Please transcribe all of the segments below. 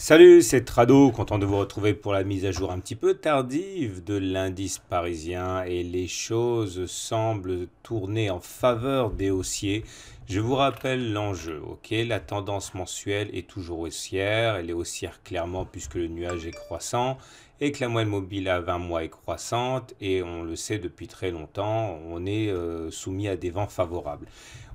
Salut, c'est Trado, content de vous retrouver pour la mise à jour un petit peu tardive de l'indice parisien et les choses semblent tourner en faveur des haussiers. Je vous rappelle l'enjeu, ok? La tendance mensuelle est toujours haussière, elle est haussière clairement puisque le nuage est croissant et que la moyenne mobile à 20 mois est croissante et on le sait depuis très longtemps, on est soumis à des vents favorables.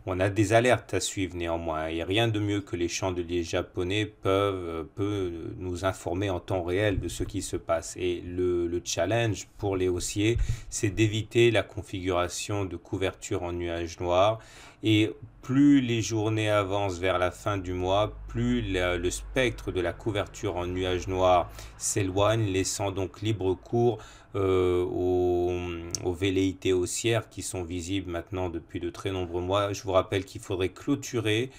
On a des alertes à suivre néanmoins et rien de mieux que les chandeliers japonais peut nous informer en temps réel de ce qui se passe. Et le challenge pour les haussiers, c'est d'éviter la configuration de couverture en nuage noir. Et plus les journées avancent vers la fin du mois, plus le spectre de la couverture en nuage noir s'éloigne, laissant donc libre cours aux velléités haussières qui sont visibles maintenant depuis de très nombreux mois. Je vous rappelle qu'il faudrait clôturer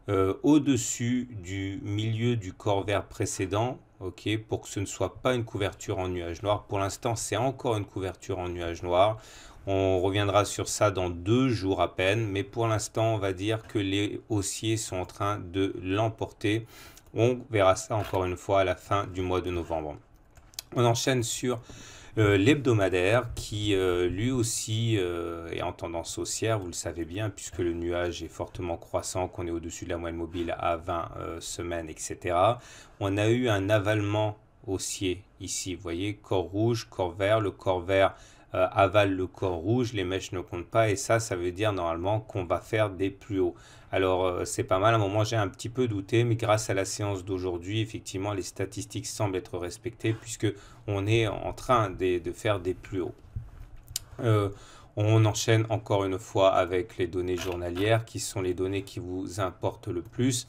au-dessus du milieu du corps vert précédent, ok, pour que ce ne soit pas une couverture en nuage noir. Pour l'instant, c'est encore une couverture en nuage noir. On reviendra sur ça dans 2 jours à peine, mais pour l'instant, on va dire que les haussiers sont en train de l'emporter. On verra ça encore une fois à la fin du mois de novembre. On enchaîne sur l'hebdomadaire qui lui aussi est en tendance haussière, vous le savez bien, puisque le nuage est fortement croissant, qu'on est au-dessus de la moyenne mobile à 20 semaines, etc. On a eu un avalement haussier ici, vous voyez, corps rouge, corps vert, le corps vert avale le corps rouge, les mèches ne comptent pas, et ça veut dire normalement qu'on va faire des plus hauts. Alors c'est pas mal, à un moment j'ai un petit peu douté, mais grâce à la séance d'aujourd'hui, effectivement les statistiques semblent être respectées puisque on est en train de faire des plus hauts. Euh, on enchaîne encore une fois avec les données journalières qui sont les données qui vous importent le plus.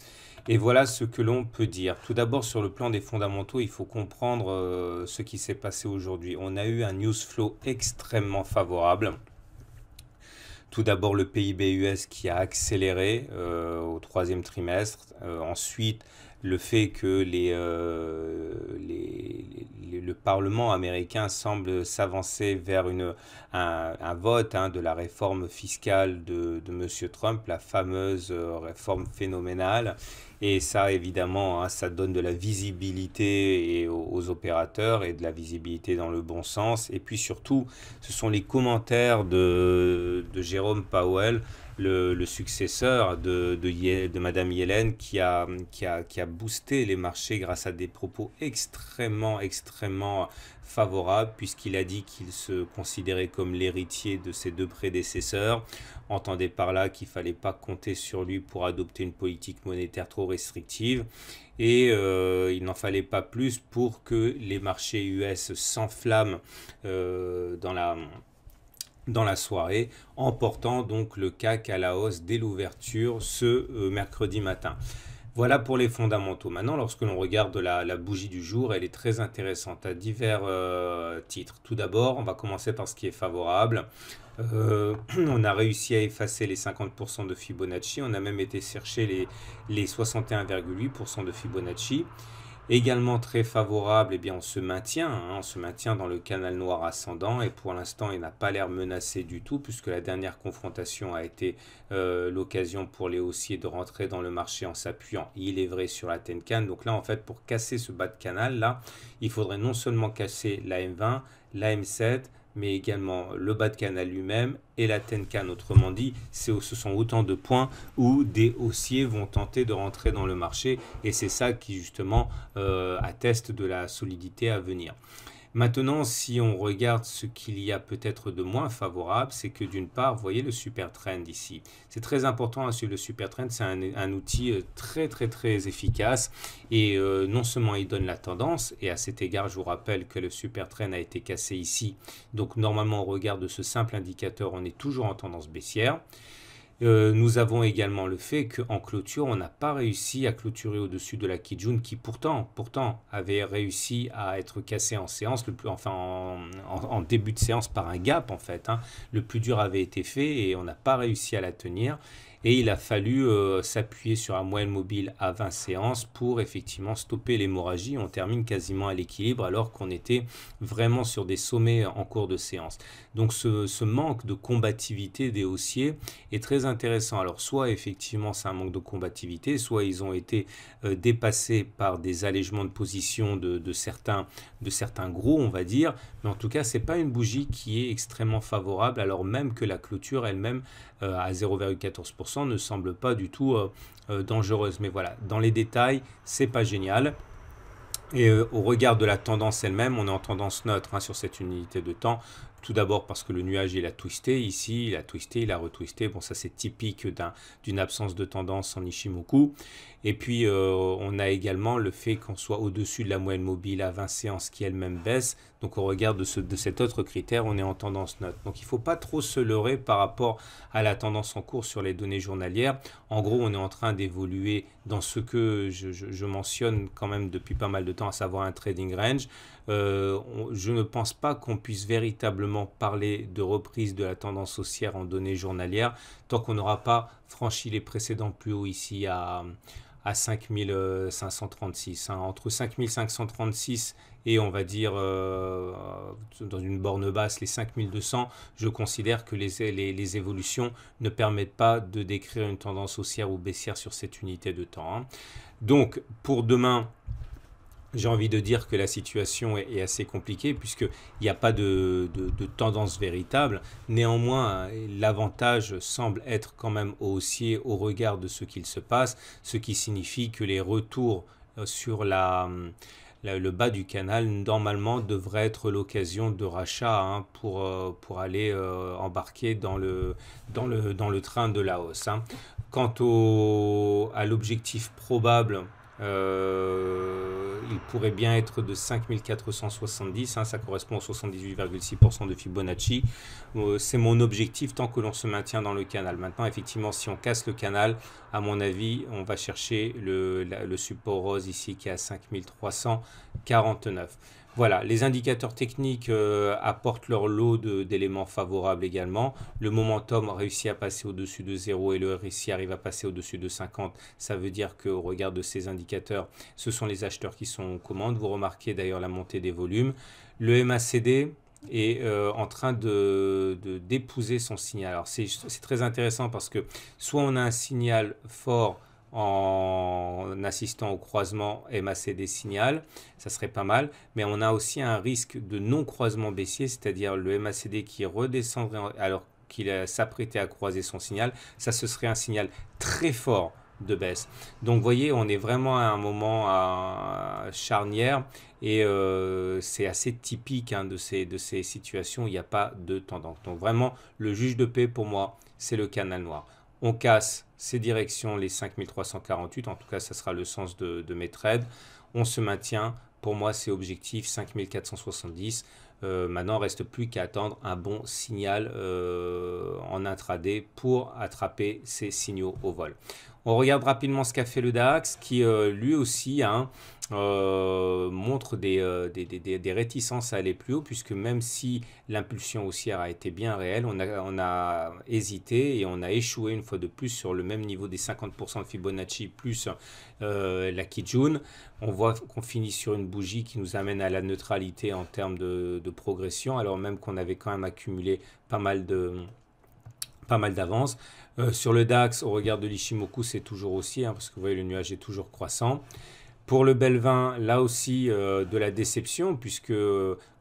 Et voilà ce que l'on peut dire. Tout d'abord, sur le plan des fondamentaux, il faut comprendre ce qui s'est passé aujourd'hui. On a eu un news flow extrêmement favorable. Tout d'abord, le PIB US qui a accéléré au troisième trimestre. Ensuite, le fait que le Parlement américain semble s'avancer vers un vote de la réforme fiscale de M. Trump, la fameuse réforme phénoménale. Et ça, évidemment, ça donne de la visibilité aux opérateurs et de la visibilité dans le bon sens. Et puis surtout, ce sont les commentaires de Jérôme Powell, le successeur de Madame Yellen, qui a boosté les marchés grâce à des propos extrêmement favorables, puisqu'il a dit qu'il se considérait comme l'héritier de ses 2 prédécesseurs. Entendez par là qu'il ne fallait pas compter sur lui pour adopter une politique monétaire trop restrictive. Et il n'en fallait pas plus pour que les marchés US s'enflamment dans la soirée, emportant donc le CAC à la hausse dès l'ouverture ce mercredi matin. Voilà pour les fondamentaux. Maintenant, lorsque l'on regarde la bougie du jour, elle est très intéressante à divers titres. Tout d'abord, on va commencer par ce qui est favorable. On a réussi à effacer les 50% de Fibonacci. On a même été chercher les 61,8% de Fibonacci. Également très favorable, eh bien, on se maintient dans le canal noir ascendant et pour l'instant il n'a pas l'air menacé du tout puisque la dernière confrontation a été l'occasion pour les haussiers de rentrer dans le marché en s'appuyant, il est vrai, sur la Tenkan. Donc là en fait pour casser ce bas de canal là, il faudrait non seulement casser la M20, la M7, mais également le bas de canal lui-même et la Tenkan. Autrement dit, ce sont autant de points où des haussiers vont tenter de rentrer dans le marché et c'est ça qui justement atteste de la solidité à venir. Maintenant, si on regarde ce qu'il y a peut-être de moins favorable, c'est que d'une part, vous voyez le super trend ici. C'est très important à suivre le super trend, c'est un outil très efficace et non seulement il donne la tendance, et à cet égard, je vous rappelle que le super trend a été cassé ici. Donc normalement, au regard de ce simple indicateur, on est toujours en tendance baissière. Nous avons également le fait qu'en clôture, on n'a pas réussi à clôturer au-dessus de la Kijun qui pourtant avait réussi à être cassé en séance, en début de séance par un gap en fait. Le plus dur avait été fait et on n'a pas réussi à la tenir. et il a fallu s'appuyer sur un moyenne mobile à 20 séances pour effectivement stopper l'hémorragie. On termine quasiment à l'équilibre alors qu'on était vraiment sur des sommets en cours de séance. Donc ce manque de combativité des haussiers est très intéressant. Alors soit effectivement c'est un manque de combativité, soit ils ont été dépassés par des allègements de position de certains gros, on va dire, mais en tout cas c'est pas une bougie qui est extrêmement favorable, alors même que la clôture elle-même à 0,14% ne semble pas du tout dangereuse. Mais voilà, dans les détails, c'est pas génial. Et au regard de la tendance elle-même, on est en tendance neutre hein, sur cette unité de temps. Tout d'abord parce que le nuage il a twisté ici, il a twisté, il a retwisté. Bon, ça c'est typique d'une absence de tendance en Ichimoku. Et puis on a également le fait qu'on soit au-dessus de la moyenne mobile à 20 séances qui elle-même baisse. Donc au regard de cet autre critère, on est en tendance neutre. Donc il ne faut pas trop se leurrer par rapport à la tendance en cours sur les données journalières. En gros, on est en train d'évoluer dans ce que je mentionne quand même depuis pas mal de temps, à savoir un trading range. Je ne pense pas qu'on puisse véritablement parler de reprise de la tendance haussière en données journalières tant qu'on n'aura pas franchi les précédents plus hauts ici à 5536. Hein. Entre 5536 et on va dire dans une borne basse les 5200, je considère que les évolutions ne permettent pas de décrire une tendance haussière ou baissière sur cette unité de temps. Hein. Donc pour demain, j'ai envie de dire que la situation est assez compliquée puisqu'il n'y a pas de tendance véritable. Néanmoins, l'avantage semble être quand même haussier au regard de ce qu'il se passe, ce qui signifie que les retours sur le bas du canal, normalement, devraient être l'occasion de rachat hein, pour aller embarquer dans le train de la hausse. Hein. Quant à l'objectif probable, il pourrait bien être de 5470, hein, ça correspond au 78,6% de Fibonacci. C'est mon objectif tant que l'on se maintient dans le canal. Maintenant, effectivement, si on casse le canal, à mon avis, on va chercher le support rose ici qui est à 5349. Voilà, les indicateurs techniques apportent leur lot d'éléments favorables également. Le momentum réussit à passer au-dessus de 0 et le RSI arrive à passer au-dessus de 50. Ça veut dire qu'au regard de ces indicateurs, ce sont les acheteurs qui sont aux commandes. Vous remarquez d'ailleurs la montée des volumes. Le MACD est en train d'épouser son signal. Alors c'est très intéressant parce que soit on a un signal fort en assistant au croisement MACD signal, ça serait pas mal, mais on a aussi un risque de non-croisement baissier, c'est-à-dire le MACD qui redescendrait alors qu'il s'apprêtait à croiser son signal, ça ce serait un signal très fort de baisse. Donc vous voyez, on est vraiment à un moment charnière et c'est assez typique hein, de ces situations, il n'y a pas de tendance. Donc vraiment, le juge de paix pour moi, c'est le canal noir. On casse ces directions, les 5348, en tout cas ça sera le sens de mes trades. On se maintient, pour moi c'est objectif 5470. Maintenant, il ne reste plus qu'à attendre un bon signal en intraday pour attraper ces signaux au vol. On regarde rapidement ce qu'a fait le DAX qui lui aussi hein, montre des réticences à aller plus haut puisque même si l'impulsion haussière a été bien réelle, on a hésité et on a échoué une fois de plus sur le même niveau des 50% de Fibonacci plus la Kijun. On voit qu'on finit sur une bougie qui nous amène à la neutralité en termes de progression alors même qu'on avait quand même accumulé pas mal d'avance. Sur le DAX, au regard de l'Ichimoku, c'est toujours haussier, hein, parce que vous voyez, le nuage est toujours croissant. Pour le Belvin, là aussi, de la déception, puisque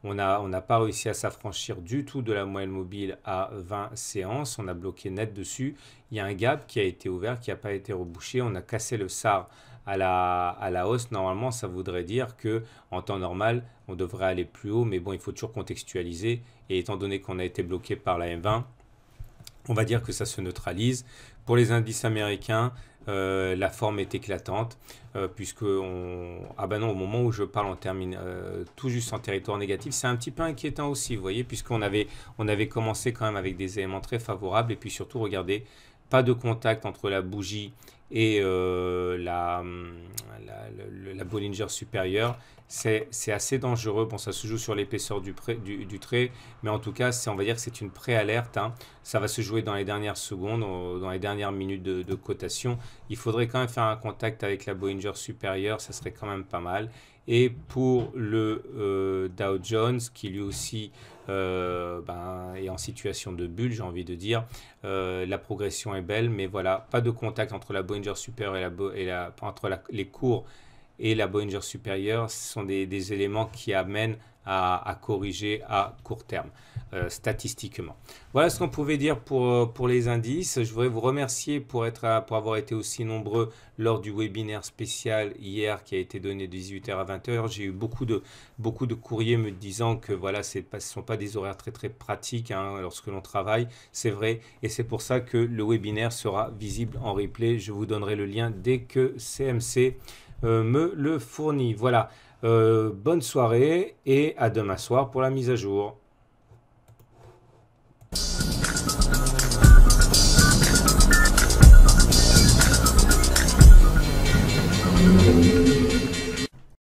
on n'a pas réussi à s'affranchir du tout de la moyenne mobile à 20 séances. On a bloqué net dessus. Il y a un gap qui a été ouvert, qui n'a pas été rebouché. On a cassé le SAR à la hausse. Normalement, ça voudrait dire que en temps normal, on devrait aller plus haut, mais bon, il faut toujours contextualiser. Et étant donné qu'on a été bloqué par la M20, on va dire que ça se neutralise. Pour les indices américains, la forme est éclatante, puisque ah ben non, au moment où je parle, on termine tout juste en territoire négatif. C'est un petit peu inquiétant aussi, vous voyez, puisqu'on avait commencé quand même avec des éléments très favorables. Et puis surtout, regardez, pas de contact entre la bougie et la Bollinger supérieure. C'est assez dangereux. Bon, ça se joue sur l'épaisseur du trait, mais en tout cas, on va dire que c'est une préalerte, hein. Ça va se jouer dans les dernières secondes, dans les dernières minutes de cotation. Il faudrait quand même faire un contact avec la Bollinger supérieure, ça serait quand même pas mal. Et pour le Dow Jones, qui lui aussi est en situation de bulle, j'ai envie de dire, la progression est belle, mais voilà, pas de contact entre la Bollinger supérieure entre les cours et la Bollinger supérieure. Ce sont des éléments qui amènent à corriger à court terme, statistiquement. Voilà ce qu'on pouvait dire pour les indices. Je voudrais vous remercier pour avoir été aussi nombreux lors du webinaire spécial hier qui a été donné de 18h à 20h. J'ai eu beaucoup de courriers me disant que voilà, ce ne sont pas des horaires très très pratiques, hein, lorsque l'on travaille, c'est vrai, et c'est pour ça que le webinaire sera visible en replay. Je vous donnerai le lien dès que CMC me le fournit. Voilà, bonne soirée et à demain soir pour la mise à jour.